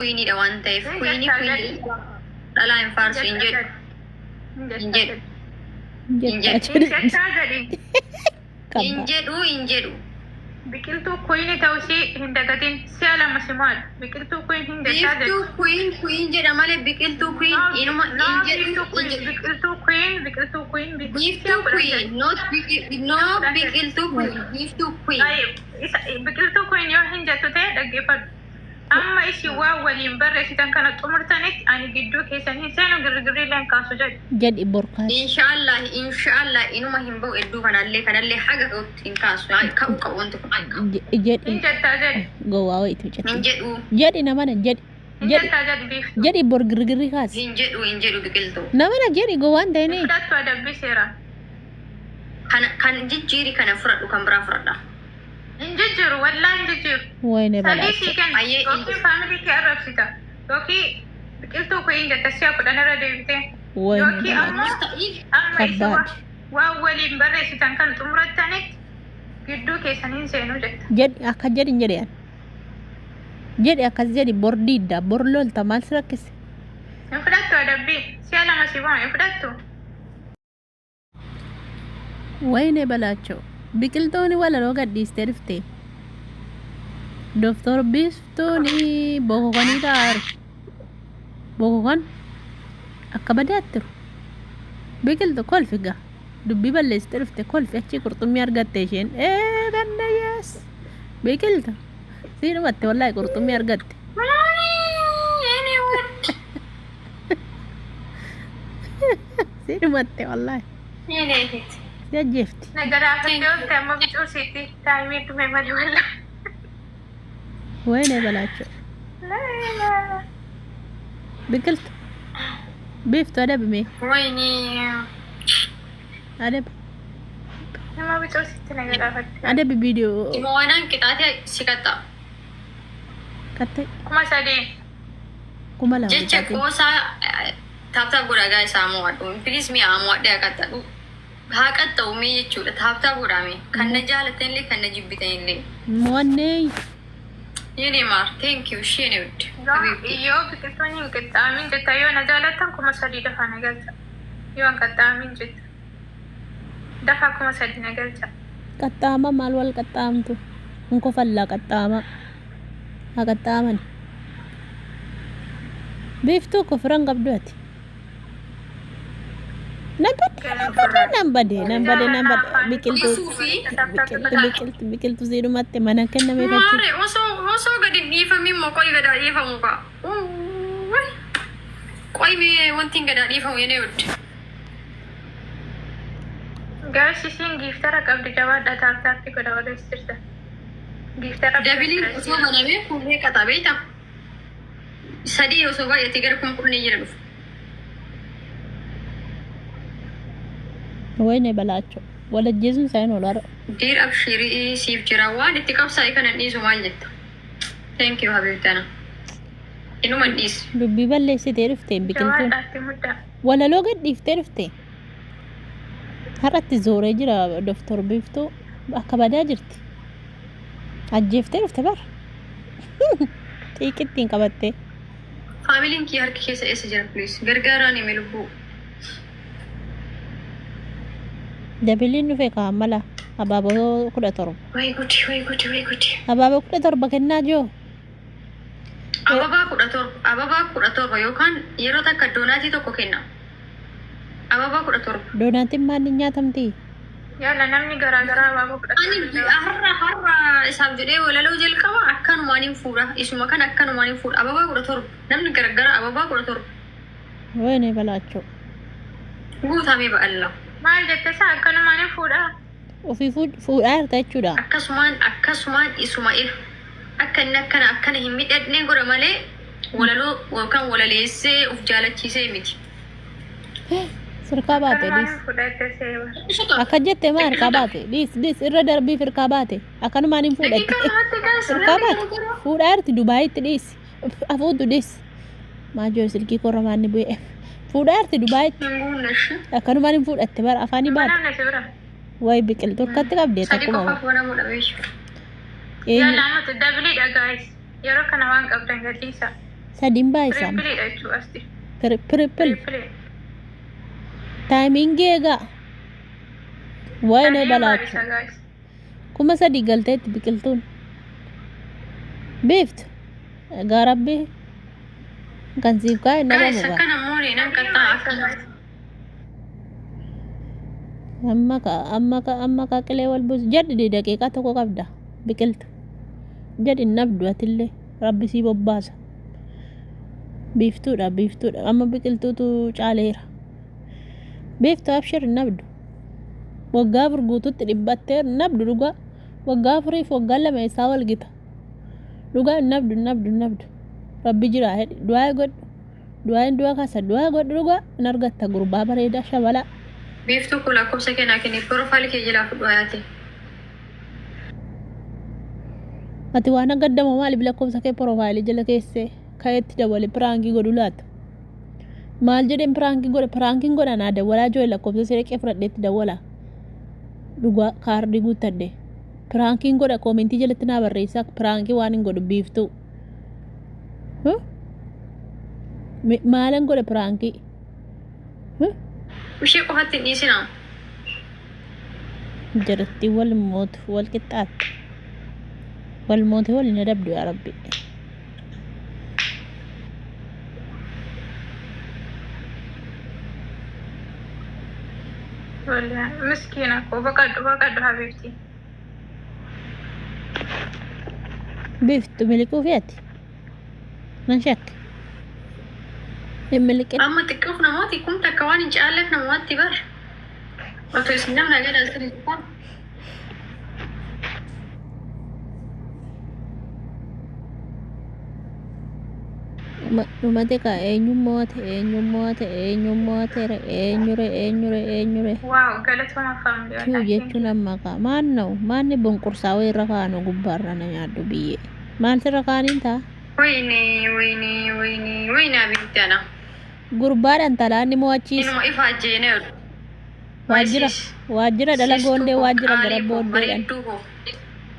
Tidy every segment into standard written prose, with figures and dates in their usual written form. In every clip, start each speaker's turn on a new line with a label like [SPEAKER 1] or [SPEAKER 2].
[SPEAKER 1] Queenie da waan ta'eef Queenie dhalaa hin faarsu hin jedhu. Hin jedhu.
[SPEAKER 2] Biqiltuu Queenie ta'uusii hin dagatin si'a lama simaal. Biqiltuu Queen hin dagatin.
[SPEAKER 1] Biqiltuu Queen jedha malee biqiltuu Queen inuma hin jedhu.
[SPEAKER 2] Biqiltuu Queen
[SPEAKER 1] Biiftuu Queen not biqiltuu Queen biiftuu Queen.
[SPEAKER 2] Biqiltuu Queen yoo hin jettu ta'e dhaggeeffadhu. Amma isin waa waliin barreessitan kana xumurtanitti ani gidduu keessanii seenu girgirrii leen kaasu
[SPEAKER 3] jedhi borkaas.
[SPEAKER 1] Inshaallah inuma hin ba'u hedduu kanallee haga ga'utti hin kaasu ka'u qabu wanti kun
[SPEAKER 3] jedhi
[SPEAKER 2] hin jettaa jedhi
[SPEAKER 3] gowwaa wayitu
[SPEAKER 1] hin jedhu
[SPEAKER 3] jedhi namana jedhi jedhi bor girgirrii kaas
[SPEAKER 1] hin jedhu biqiltuu
[SPEAKER 3] namana jedhi gowwaan ta'ini
[SPEAKER 2] fudhattu adabbiseera
[SPEAKER 1] kan jijjiiri kana fudhadhu kan biraa fudhadha.
[SPEAKER 2] Injiru wallah injiru.
[SPEAKER 3] Wayne bala.
[SPEAKER 2] Sadi kan. Oke family ke Arab sita. Oke biqiltuu Queen jetta siya kudhanarra deebite.
[SPEAKER 3] Wayne
[SPEAKER 2] amma isa waa waliin barreessitan kan xumurattanitti gidduu keessaniin seenuu jetta.
[SPEAKER 3] Jedhi akka jedhi jedhi akkas jedhi bor diidda bor lolta maal si rakkise.
[SPEAKER 2] Hin fudhattu adabbii siya lama si ba'a hin fudhattu.
[SPEAKER 3] Wayne balaachoo. Biqiltoonni walaloo gadhiistee dhufte Dr. Biiftuuni bokokonii taa'aru bokokon akka badaattiru biqiltu kolfiga dubbii balleessite dhufte kolfi achi qurxummii argatte isheen dandayyaas biqiltu siidhumatte wallahi qurxummii argatte siidhumatte wallahi jajjeefti
[SPEAKER 2] negara video tema bicu siti time itu memang jual
[SPEAKER 3] wayne balaacho biqiltu biiftu adab mee
[SPEAKER 1] wayne
[SPEAKER 3] adab
[SPEAKER 2] tema bicu siti negara
[SPEAKER 3] adab video
[SPEAKER 1] imowanan qixaate sikata
[SPEAKER 3] katte
[SPEAKER 2] kuma sadi
[SPEAKER 3] kuma la
[SPEAKER 1] jecha kosa tapta guraga isamu wadu please mi amu wada kata haaqatta'u mee jechuudha taabtaa godhame kan na jaalatanillee kan na jibbitanillee
[SPEAKER 3] mo'annee
[SPEAKER 1] yene maar thank you shene wid
[SPEAKER 2] yoo biqiltoonni hin qaxxaamin jetta yoo na jaalatan kuma sadii dafa na galcha yoo hin qaxxaamin jetta dafa kuma sadii na galcha
[SPEAKER 3] qaxxaama maal wal qaxxaamtu hin kofallaa qaxxaama haa qaxxaaman biiftuu kofiran qabdu ati nambade biqiltu siidhumatte mana kenname fachi
[SPEAKER 1] osoo gadi dhiifamii immoo qoy gadaa dhiifamu ka qoy mee wantiin gadaa dhiifamu yenee wudde
[SPEAKER 2] gaas isiin giiftara qabdi jabaadha taabtaatti godha odeessirta giiftara
[SPEAKER 1] dabiliin osoo banamee fuullee qaxabeeta sadii osoo baay'atee gara kunkunnee jira dhufu
[SPEAKER 3] wayne balaacho wala jeesun sayin olara
[SPEAKER 1] dir abshiri siif jira waan itti qabsaa'e kana dhiisu maal jetta thank you habibtana inuma dhiis
[SPEAKER 3] dubbii balleessitee dhufte biqiltuun walaloo gadhiiftee dhufte har'atti zooree jira Dr. Biiftuu akka badaa jirti ajjeeftee dhufte bar xiiqittiin qabattee
[SPEAKER 1] faamiliin kii harki keessa eessa jira please gargaaraan hime lubbuu
[SPEAKER 3] dabiliin dhufe kaamala abaaboo 17
[SPEAKER 1] way gudi
[SPEAKER 3] abaaboo 17 kennaa joo
[SPEAKER 1] ababaa 17 yookaan yeroo takka doonaatii tokko kenna ababaa 17
[SPEAKER 3] doonaatiin maaliin nyaatamti
[SPEAKER 2] yaala namni garaagaraa abaaboo 17
[SPEAKER 1] har'a isaaf jedhee walaloo jalqaba akkanumaaniin fuudha isuma kan akkanumaaniin fuudha ababaa 17 namni garaagaraa ababaa 17
[SPEAKER 3] wayne balaachoo
[SPEAKER 1] guutamee ba'alla
[SPEAKER 2] maal jette saa akkanumaaniin fuudha
[SPEAKER 3] ofii fuudhaa jirta jechuudha
[SPEAKER 1] akkasumaan isuma akka inni akkana hin midhadhee godha malee walaloo yookaan walaleessee uf jaalachiisee miti
[SPEAKER 3] sirkaa baate dhiis akka jette maa hirkaa baate dhiis irra darbii firkaa baate akkanumaan hin fuudhatte hirkaa baate fuudhaa jirti Dubaayitti dhiis afuutu dhiis maajoo silkii korra maanni bu'e fuudhaa jirti Dubaayitti akkanumaan hin fuudhatte bara afaanii baate way biqiltuu akkatti qabdee takkuma
[SPEAKER 2] yaala amatti dabiliidha guys yeroo kana waan qabdan gadhiisa
[SPEAKER 3] Sadin baay'isam.
[SPEAKER 2] Trippiliidha jechuudha asti.
[SPEAKER 3] Trippil. Taayimingii egaa. Waa'ee balaatu. Kuma sadii galteetti biqiltuun. Beeftu. Egaa rabbi kan siif kaa'e nama mugaa.
[SPEAKER 1] Gaa'isa kana moorii nan qaxxaa akkana.
[SPEAKER 3] Amma ka qilee wal buusu jedhi daqiiqaa tokko qabda biqiltu. Jedhi nabdu atillee rabbi sii bobbaasa. Biiftuudha amma biqiltuutu caaleera. Beeftu abshir nabdu. Waggaa afur guututti dhibbattee nabdu dhugaa. Waggaa afuriif waggaa lama isaa wal gita. Dhugaa nabdu. Rabbi jira hedhi du'aa godhu. Du'aa kaasa du'aa godhu dhugaa in argatta gurbaa bareedaa shabalaa.
[SPEAKER 1] Beeftu kun lakkoofsa kennaa kennee profaayilii kee jalaa fudhu ayaati.
[SPEAKER 3] Ati waan agaddamu maaliif lakkoofsa kee profaayilii jala keessee kayetti dabale piraangii godhu laata? Maal jedheen piraankiin godha naa dawwalaa jooyi lakkoofsa siree qee fudhadheetti dawwala. Dhugaa kaardii guuttadde. Piraankiin godha koomentii jalatti naa barreessaa piraankii waan hin godhu biiftuu. Maalan godha piraankii?
[SPEAKER 1] Ishee qofatti hin dhiisinaa.
[SPEAKER 3] Jaratti wal mootu wal qixxaatti. Wal mootu wal hin adabdu yaa rabbi.
[SPEAKER 2] Miskiina koo baqadhu habiibti.
[SPEAKER 3] Biiftu miliquu feeti. Nan shakka. Hin miliqin.
[SPEAKER 1] Amma xiqqoof namooti kun takka waan hin caalleef namooti bar. Otoo isin namni agadaan sirrii tuqaa.
[SPEAKER 3] Dhumate ka eenyure.
[SPEAKER 2] Waaw galatuma faamilii.
[SPEAKER 3] Kiyuu jechuun amma ka maanni bonqursaa wayirra kaanu gubbaarra na nyaaddu biyyee. Maal sirra kaaniin ta'a?
[SPEAKER 1] Wayini abiitti ana.
[SPEAKER 3] Gurbaadhaan talaanni mo'achiisa.
[SPEAKER 1] Inuma ifa ajjeene.
[SPEAKER 3] Waajjira dalagoollee waajjira gara booddeedhaan.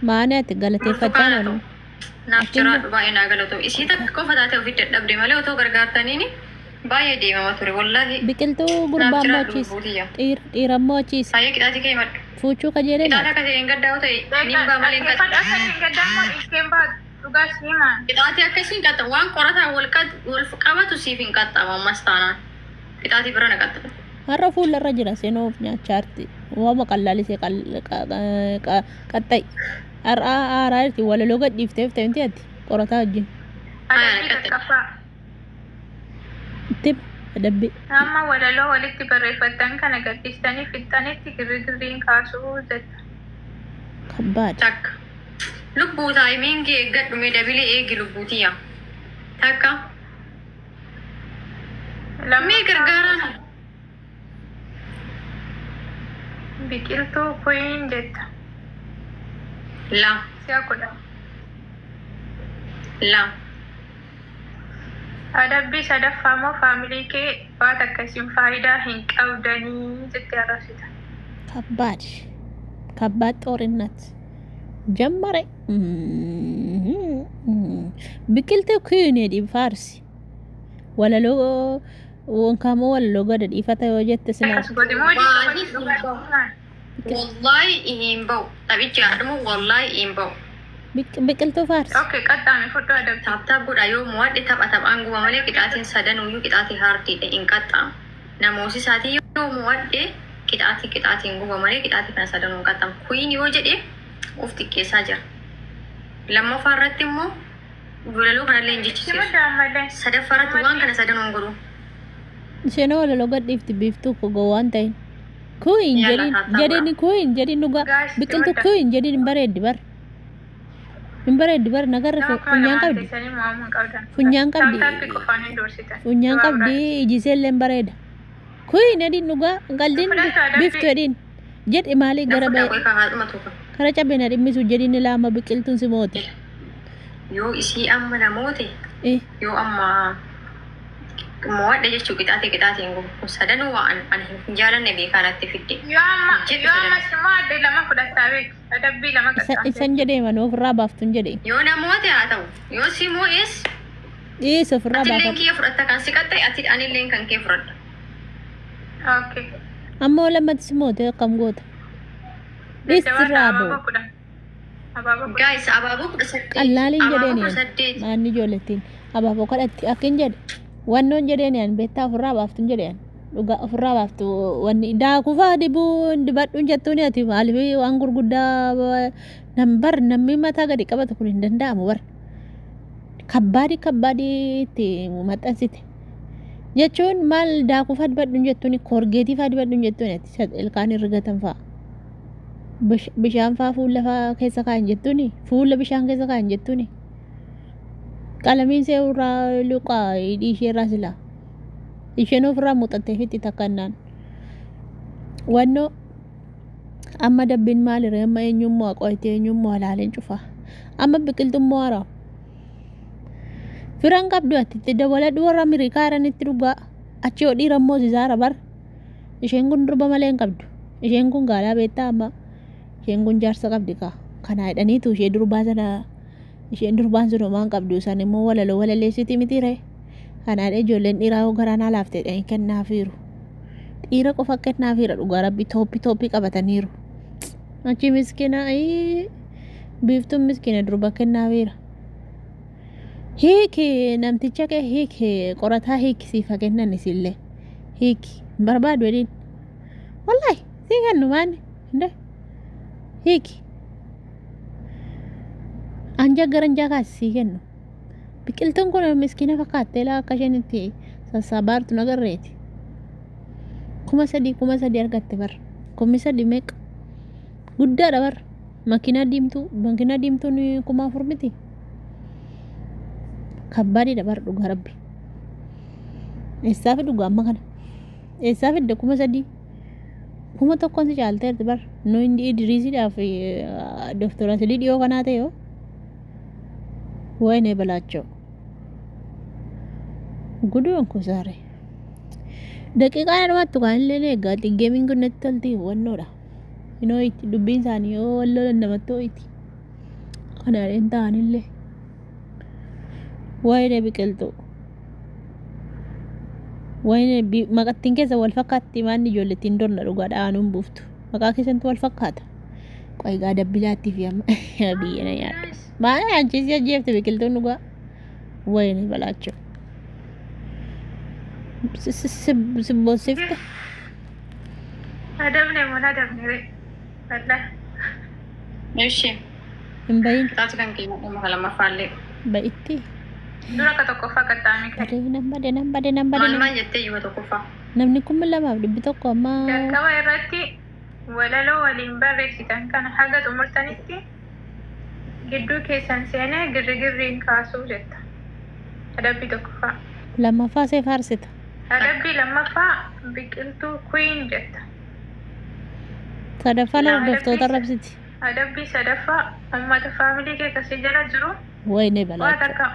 [SPEAKER 3] Maani ati galateeffachaa oolu.
[SPEAKER 1] Naaf jiraadhu baay'ee naa galatoo. Isii takka qofa taatee ofii dadhabde malee otoo gargaartaniini baay'ee deemama ture wallaahi.
[SPEAKER 3] Biqiltuu gurbaan mo'achiisa. Dhiiran mo'achiisa.
[SPEAKER 1] Baay'ee qixaatii kee maddu.
[SPEAKER 3] Fuuchuu kajeelee
[SPEAKER 1] Qixaata akkasii hin gaddaa ta'e nimbaa malee hin gadda. Qixaatii akkasii hin qaxxamu waan qorataa wal qabatu siif hin qaxxamu ammas taanaan. Qixaatii bira na qaxxamu.
[SPEAKER 3] Har'a fuullarra jira seenoof nyaachaarti. Waama qallaalisee qaxxa'i. Har'a haaraa irti walaloo gadhiifteef ta'inti ati qorataa wajjin. Itti adabbi.
[SPEAKER 2] Amma walaloo walitti barreeffatan kana gadhiistanii fixxanitti girgirriin kaasuu jetta.
[SPEAKER 3] Kabbaadha.
[SPEAKER 1] Takka. Lubbuu taayimiingii eeggadhume dabilii eegi lubbuutiyya. Takka. Lammii gargaaraan.
[SPEAKER 2] Biqiltuu kuyiin jetta.
[SPEAKER 1] La.
[SPEAKER 2] Si'a kudha.
[SPEAKER 1] La.
[SPEAKER 2] Adabbii sadaffaa moo faamilii kee waan akkasiin faayidaa hin qabdanii jettee arrabsita.
[SPEAKER 3] Kabbaad ጦርነት ጀመረ biqiltuu kuyineedhi faarsi walaloo wonkamoo walaloo gada dhiifata yoo jette sinaa
[SPEAKER 1] wallahi hin ba'u dhabichi haadhamu wallahi hin ba'u.
[SPEAKER 3] Biqiltuu faarsi.
[SPEAKER 2] Okay, qaxxaame fudhu adabbii.
[SPEAKER 1] Taaptaap godha yoo mo'adhe taphataan guba malee qixaatiin sadanuyyuu qixaatii haartiidha hin qaxxaamu. Namooti isaatii yoo mo'adhe qixaatiin guba malee qixaatii kana sadanuu hin qaxxaamu. Kuyiin yoo jedhe of xiqqeessaa jira. Lammaffaa irratti immoo walaloo kanallee hin jechisiisu. Sadaffaa irratti waan kana sadanuu hin godhu.
[SPEAKER 3] Isheen walaloo gadhiifti biiftuu kogoo waan ta'in. Kuyin jedhin dhugaa biqiltuu kuyin jedhin hin bareeddi bar. Hin bareeddi bar nagarra funyaan qabdi. Funyaan qabdi ijiseellee hin bareeda. Kuyin jedhin dhugaa qaldiin biiftuu jedhin. Jedhi maalii gara ba'e. Kara cabina dhimmisu jedhin ilaama biqiltuun si moote.
[SPEAKER 1] Yoo isii amma namoote. Yoo amma mo'adha jechuu qixaatiin gubu sadanuu waan ani hin jaalanne beekaanatti fidde.
[SPEAKER 2] Yoo amma mo'adhe lama fudhattaa beeku adabbii lama qaxxaamte.
[SPEAKER 3] Isan jedhee manoo ofirraa baaftuun jedhee.
[SPEAKER 1] Yoo namoote haa ta'u yoo si mo'ees
[SPEAKER 3] إيه سفرة
[SPEAKER 1] ati
[SPEAKER 3] بافر
[SPEAKER 1] illeen kiyya fudhatta kan si qaxxee ati ani illeen kan kee fudhadha.
[SPEAKER 2] Okay.
[SPEAKER 3] أما لما تسموت كم قوت
[SPEAKER 2] Jajjabaadha
[SPEAKER 3] استرابو
[SPEAKER 2] abaabaa kudhan. Abaabaa kudhan.
[SPEAKER 1] Guys abaaboo 18
[SPEAKER 3] Allaalin
[SPEAKER 1] abaaboo
[SPEAKER 3] jedheen
[SPEAKER 1] 18
[SPEAKER 3] maanni ijoollettiin abaaboo kadhatti akkin jedhe wannoon jedheen yaan beektaa ofirraa baaftun jedheen dhugaa ofirraa baaftu wanni daakuu faa dibuu dibadhuun jettuun ati maaliif waan gurguddaa nambar namni mataa gadi qabatu kun hin danda'amu bar kabbaadii itti maxxansite jechuun maal daakuu faa dibadhuun jettuun koorgeetii faa dibadhuun jettuun ati ilkaan irrigatan faa bishaan faa fuula faa keessa kaa'an jettuuni fuula bishaan keessa kaa'an jettuuni qalamiin seerraa luqaa dhiisheerraa silaa isheen ofirraa muuxattee fitti takkannaan wannoo amma dabbiin maalirra amma eenyummaa qo'atee eenyummaa ilaaleen cufaa amma biqiltummaa haraa firan qabdu atti dabaladhu warra Ameerikaa iranitti dhugaa achi yoo dhiiran moosisaara bar isheen kun durba malee hin qabdu isheen kun gaalaa beektaa amma isheen kun jaarsa qabdi kaa kana jedhaniitu ishee durbaa sana isheen durbaan sun homaan qabdu san immoo walaleessiti mitiire kanaadha ijoolleen dhiiraa garaan alaaftee dhanii kennaafiiru dhiira qofa kennaafiira dhugaa rabbi tooppii qabataniiru achi miskina biiftuun miskina durba kennaafiira hiiki namticha kee hiiki qorataa hiiki siifa kennan isillee hiiki barbaadu edhiin wallahi sii kennu maanni hinde hiiki anja garanjaa kaasi sii kennu biqiltuun kun miskina fakkaattee laa akka isheen itti sassaabaartu nagarreeti 3,000 argatte bar 3,000 meeqa guddaadha bar makiinaa diimtuun 4,000 miti kabbaadidha bar dhugaa rabbi eessaa fi dhugaa amma kana eessaa fidde 3,000 1,000 si caalteerti bar no indi idriisiidhaaf doktora silii dhiyoo kanaa ta'e yoo ወይኔ በላቸው ጉዱ እንኮ ዛሬ ደቂቃ ያርማቱ ካንለኔ ጋቲ ጌሚንግ ነተልቲ ወኖዳ ኢኖይት ዱቢን ሳኒ ወሎ እንደመቶይት ከናል እንታንለ ወይኔ ቢቀልጡ ወይኔ መቀቲን ከዛ ወልፈካቲ ማን ጆለቲ እንደርነ ዱጋዳ አኑን ቡፍቱ መቃ ከሰንት ወልፈካታ ቆይ ጋ ደብላቲ ፊያም ያቢየና ያ ማን አንቺ ሲያጀፍት ቢቀልጡን ዱጋ ወይኔ በላቸው ስቦስፍት
[SPEAKER 2] አደብኔ ሞላ አደብኔ ወላ
[SPEAKER 1] እሺ
[SPEAKER 3] እንበይን
[SPEAKER 1] ታች ከንኪ ማለማ ፋሌ
[SPEAKER 3] በኢቲ
[SPEAKER 2] ዱራ ከተቆፋ ቀጣሚ
[SPEAKER 3] በደና
[SPEAKER 1] ማልማን ጀቴ ይወተቆፋ
[SPEAKER 3] namni kun lamaaf dhibbi tokko amma
[SPEAKER 2] jalqaba irratti walaloo waliin barreessitan kana haga xumurtanitti gidduu keessan seenee girrigirriin kaasuu jetta adabbii tokkoffaa
[SPEAKER 3] lammaffaa see faarsita
[SPEAKER 2] adabbii lammaffaa biqiltuu queen jetta
[SPEAKER 3] sadaffaan hordoftoota rabsiti
[SPEAKER 2] adabbii sadaffaa ummata faamilii kee kasii jala jiru
[SPEAKER 3] wayne
[SPEAKER 2] waa
[SPEAKER 3] balaachoo
[SPEAKER 2] takka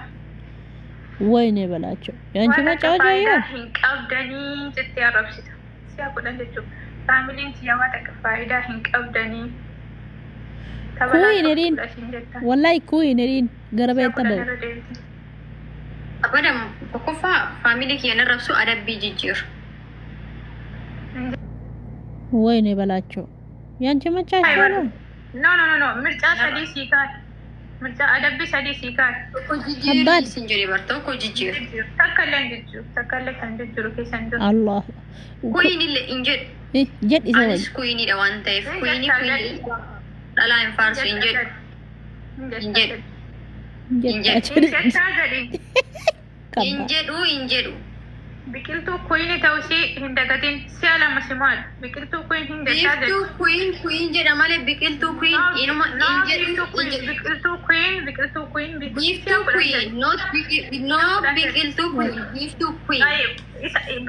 [SPEAKER 3] wayne balaachoo yanchi macaajo yoo
[SPEAKER 2] hin qabdanii jettee arrabsita si'a kudhan jechuudha faamiliin siyaa waa takka faayidaa hin qabdanii
[SPEAKER 3] kuyin edin wallahi kuyin edin gara beetta ba'u
[SPEAKER 1] abadam tokkoffaa faamilii kiyyan irrabsu adabbii jijjiir
[SPEAKER 3] wayne balaachoo yanchi macaajo ነው
[SPEAKER 2] no ምርጫ sadii sii kaa'e ምርጫ adabbii sadii sii kaa'e
[SPEAKER 1] tokko jijjiir sinjiri bar tokko jijjiir
[SPEAKER 2] takka illee kan jijjiiru keessan jiru
[SPEAKER 3] allah
[SPEAKER 1] kuyin illee injed
[SPEAKER 3] jed isa way
[SPEAKER 1] anis kuyinidha waan ta'eef kuyinii dhalaa hin faarsu injed injedhu
[SPEAKER 2] biqiltuu queen ta'uusii hin dagatin si'a lama simaal biqiltuu queen hin
[SPEAKER 1] biiftuu queen jedha malee biqiltuu queen inuma injedhu
[SPEAKER 2] biqiltuu queen
[SPEAKER 1] biiftuu queen not biqiltuu queen biiftuu queen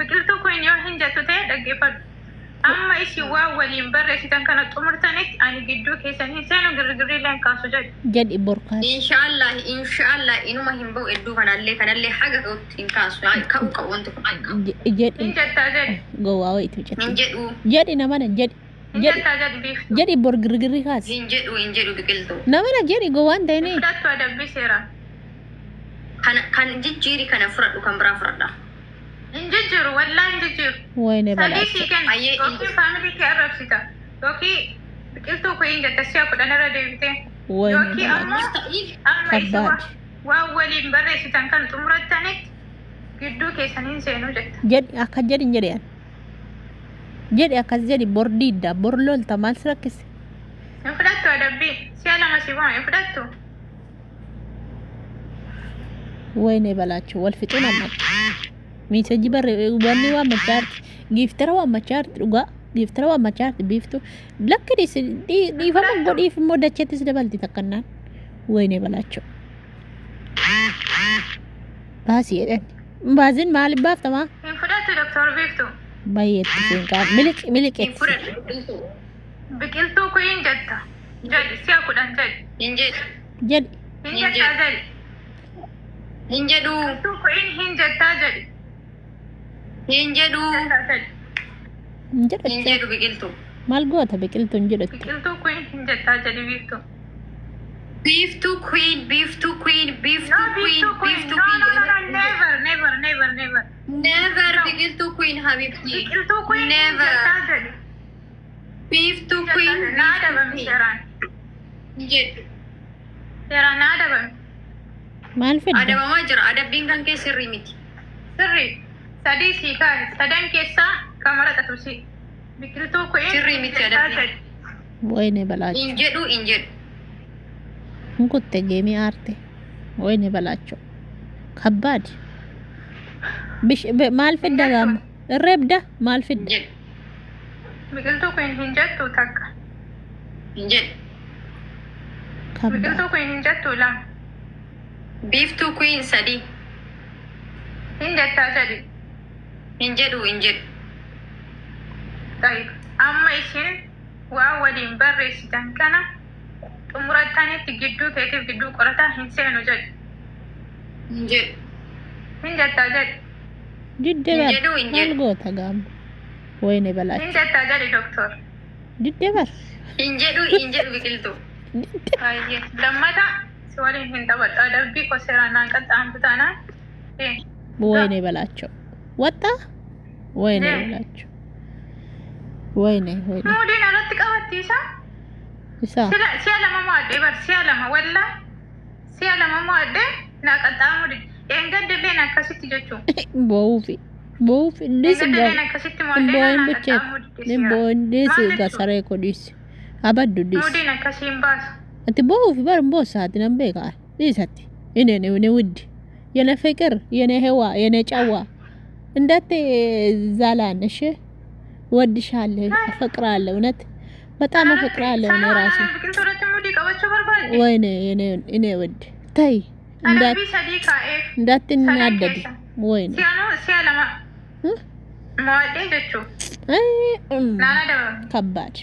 [SPEAKER 2] biqiltuu queen yoo hin jettu ta'e dhaggeeffadhu amma isin waa waliin barreessitan kana xumurtanitti ani gidduu keessan hin seenu girgirrii leen kaasu
[SPEAKER 3] jedhi borkaas
[SPEAKER 1] inshaallah inuma hin ba'u hedduu kanallee haga ta'utti hin kaasu ka'u qabu wanti kun
[SPEAKER 3] jedhi
[SPEAKER 2] hin jettaa jedhi
[SPEAKER 3] gowwaa wayitu
[SPEAKER 1] hin jedhu
[SPEAKER 3] jedhi namana
[SPEAKER 2] hin jettaa jedhi biiftuu
[SPEAKER 3] jedhi bor girgirrii kaas
[SPEAKER 1] hin jedhu biqiltuu
[SPEAKER 3] namana jedhi gowwaan ta'ini
[SPEAKER 2] fudhattu adabbii seeraan
[SPEAKER 1] kan jijjiiri kana fudhadhu kan biraa fudhadha.
[SPEAKER 2] Injijiru wallahi injijiru.
[SPEAKER 3] Wayne
[SPEAKER 2] Sadii
[SPEAKER 3] balaacha.
[SPEAKER 2] sii kenna. Yookiin faamilii kee arrabsita. Yookiin biqiltuu koo hin jetta si'a kudhan irra deebitee.
[SPEAKER 3] Wayne
[SPEAKER 2] Yookiin
[SPEAKER 3] balaacha.
[SPEAKER 2] amma isa
[SPEAKER 3] Kabbaad.
[SPEAKER 2] waan waliin barreessitan kan xumurattanitti gidduu keessaniin seenuu jetta.
[SPEAKER 3] Jedhi akka jedhin jedhan. Jedhi akkas jedhi bor diidda bor lolta maal si rakkise?
[SPEAKER 2] Hin fudhattu adabbii si'a lama si bu'a hin fudhattu.
[SPEAKER 3] Wayne balaacha wal fixuun ammatti. Miisajji barre wanni waan machaarti giiftara waan machaarti dhugaa giiftara waan machaarti biiftu lakki dhiifama godhiif immoo dachettis dabalti takkannaan. Wayne balaacha. Baasii jedhan. Baasiin maaliif baaftamaa?
[SPEAKER 2] Hin fudhattu Dr. Biiftuu.
[SPEAKER 3] Baay'eetti seenqaa miliqeetti.
[SPEAKER 2] Biqiltuu koo hin jetta. Jedhi si'a kudhan jedhi.
[SPEAKER 1] Hin jedhu.
[SPEAKER 3] Jedhi.
[SPEAKER 2] Hin jettaa jedhi.
[SPEAKER 1] Hin jedhu.
[SPEAKER 2] Biqiltuu koo hin jettaa jedhi.
[SPEAKER 1] Hin jedhu.
[SPEAKER 2] Jettaa jedhi.
[SPEAKER 3] Hin
[SPEAKER 1] Hin
[SPEAKER 3] jedhatte.
[SPEAKER 1] jedhu biqiltuu.
[SPEAKER 3] Maal goota biqiltuun jedhatte?
[SPEAKER 2] Biqiltuu koo hin jettaa jedhi Biiftuu.
[SPEAKER 1] Biiftuu queen, biiftuu queen, biiftuu
[SPEAKER 2] No,
[SPEAKER 1] queen,
[SPEAKER 2] Biiftuu queen.
[SPEAKER 1] biiftuu
[SPEAKER 2] No,
[SPEAKER 1] queen.
[SPEAKER 2] no, no, never, never, never, never.
[SPEAKER 1] Never biqiltuu queen habibti.
[SPEAKER 2] Biqiltuu koo hin
[SPEAKER 1] Never.
[SPEAKER 2] jettaa jedhi.
[SPEAKER 1] Biiftuu queen,
[SPEAKER 2] Naa
[SPEAKER 1] biiftuu
[SPEAKER 2] dabami
[SPEAKER 1] queen.
[SPEAKER 2] seeraan.
[SPEAKER 1] Hin jedhu.
[SPEAKER 2] Seeraan naa dabami.
[SPEAKER 3] Maal fedda?
[SPEAKER 1] Adabamaa jira. Adabbiin kan kee sirrii miti.
[SPEAKER 2] Sirrii. Sadii sii kaa'e. Sadan keessaa kan maratatu si. Biqiltuu koo
[SPEAKER 1] Sirrii
[SPEAKER 2] hin
[SPEAKER 1] miti
[SPEAKER 2] jettaa
[SPEAKER 1] adabbii.
[SPEAKER 2] jedhi.
[SPEAKER 3] Wayne balaacha.
[SPEAKER 1] Hin jedhu, hin jedhu.
[SPEAKER 3] Hin kutte geemii aarte. Wayne balaacha. Kabbaad. Maal fedda gaama? Irreebda maal
[SPEAKER 1] Hin
[SPEAKER 3] fedda?
[SPEAKER 1] jedhu.
[SPEAKER 2] Biqiltuu koo hin jettu takka.
[SPEAKER 1] Hin jedhu.
[SPEAKER 3] Kabbaad.
[SPEAKER 2] Biqiltuu koo hin jettu lama.
[SPEAKER 1] Biiftuu queen sadii.
[SPEAKER 2] Hin jettaa jedhi.
[SPEAKER 1] Hin jedhu, hin jedhu.
[SPEAKER 2] Ta'iif. Amma isin waa waliin barreessitan kana xumurattanitti gidduu keetiif gidduu qorataa hin seenu jedhi.
[SPEAKER 1] Hin jedhu.
[SPEAKER 2] Hin jettaa jedhi.
[SPEAKER 3] Diddee
[SPEAKER 1] Hin
[SPEAKER 3] bar.
[SPEAKER 1] jedhu, hin
[SPEAKER 3] Maal
[SPEAKER 1] jedhu.
[SPEAKER 3] goota gaama? Wayne
[SPEAKER 2] Hin
[SPEAKER 3] balaacha.
[SPEAKER 2] jettaa jedhi doktor.
[SPEAKER 3] Diddee bar.
[SPEAKER 1] Hin jedhu, hin jedhu biqiltuu.
[SPEAKER 2] Baay'ee. Lammata si waliin hin taphadhu. Adabbii koo seeraan naan qaxxaamtu taanaan.
[SPEAKER 3] Wayne balaacha. Waxxaa? Wayne balaacha. Wayne.
[SPEAKER 2] Muudiin alatti qabattiisa.
[SPEAKER 3] Isaa.
[SPEAKER 2] Si'a lama mo'adhee bar si'a lama wallaa. Si'a lama mo'adhee naa qaxxaamuu dide. Eengaddeleen akkasitti jechuun.
[SPEAKER 3] Bo'uufi. Bo'uufi. Dhisi
[SPEAKER 2] Eengaddeleen
[SPEAKER 3] gaama.
[SPEAKER 2] akkasitti
[SPEAKER 3] Hin
[SPEAKER 2] mo'adhee
[SPEAKER 3] bo'in
[SPEAKER 2] naa
[SPEAKER 3] bicheef.
[SPEAKER 2] qaxxaamuu dide
[SPEAKER 3] Hin
[SPEAKER 2] si'a.
[SPEAKER 3] bo'in dhisi
[SPEAKER 2] Maal jechuun?
[SPEAKER 3] gasaree ko dhisi. Abaddu dhisi.
[SPEAKER 2] Muudiin akkasiin baasu.
[SPEAKER 3] Ati bo'uufi bar boosaati nan beekaa. Dhisatti. Ine wuddi. Yene ፍቅር የኔ ህዋ የኔ ጨዋ እንዳት ዛላን እሺ ወድሻለሁ አፈቅራለሁ እውነት በጣም አፈቅራለሁ እኔ ራሱ
[SPEAKER 2] Biqiltuurratti mudii qabachuu barbaadde?
[SPEAKER 3] ወይኔ እኔ ውድ ታይ
[SPEAKER 2] Adabbii sadii kaa'eef.
[SPEAKER 3] እንዳትናደድ ወይኔ
[SPEAKER 2] Si'a lama mo'adhee jechuun.
[SPEAKER 3] አይ
[SPEAKER 2] Naan adabame.
[SPEAKER 3] ከባድ